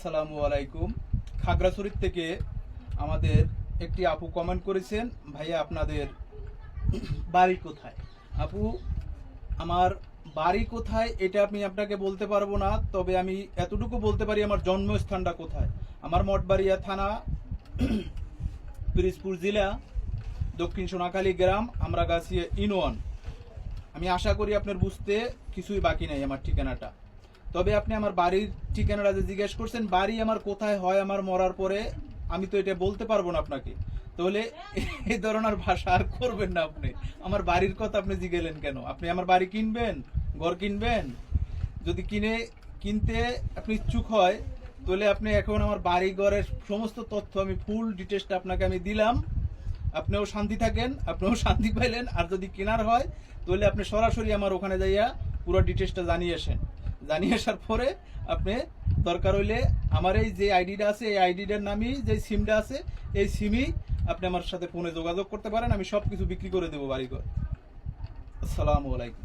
আসসালামু আলাইকুম। খাগড়াছড়ি থেকে আমাদের একটি আপু কমেন্ট করেছেন, ভাইয়া আপনাদের বাড়ি কোথায়? আপু, আমার বাড়ি কোথায় এটা আমি আপনাকে বলতে পারবো না, তবে আমি এতটুকু বলতে পারি আমার জন্মস্থানটা কোথায়। আমার মঠবাড়িয়া থানা, পিরোজপুর জেলা, দক্ষিণ সোনাখালী গ্রাম, আমরাগাছিয়া ইউনিয়ন। আমি আশা করি আপনার বুঝতে কিছুই বাকি নাই আমার ঠিকানাটা। তবে আপনি আমার বাড়ির ঠিকানাটা যে জিজ্ঞেস করছেন, বাড়ি আমার কোথায় হয় আমার মরার পরে, আমি তো এটা বলতে পারবো না আপনাকে। তাহলে এই ধরনের ভাষা আর করবেন না আপনি। আমার বাড়ির কথা আপনি জিজ্ঞেলেন কেন? আপনি আমার বাড়ি কিনবেন, ঘর কিনবেন? যদি কিনতে আপনি ইচ্ছুক হয়, তাহলে আপনি এখন আমার বাড়ি ঘরের সমস্ত তথ্য আমি ফুল ডিটেলসটা আপনাকে আমি দিলাম। আপনিও শান্তি থাকেন, আপনিও শান্তি পাইলেন। আর যদি কেনার হয়, তাহলে আপনি সরাসরি আমার ওখানে যাইয়া পুরো ডিটেলসটা জানিয়ে আসেন। জানিয়ে আসার পরে আপনি দরকার হইলে আমার এই যে আইডিটা আছে, এই আইডিটার নামই যে সিমটা আছে, এই সিমই আপনি আমার সাথে ফোনে যোগাযোগ করতে পারেন। আমি সব কিছু বিক্রি করে দেবো বাড়িঘর। আসসালামু আলাইকুম।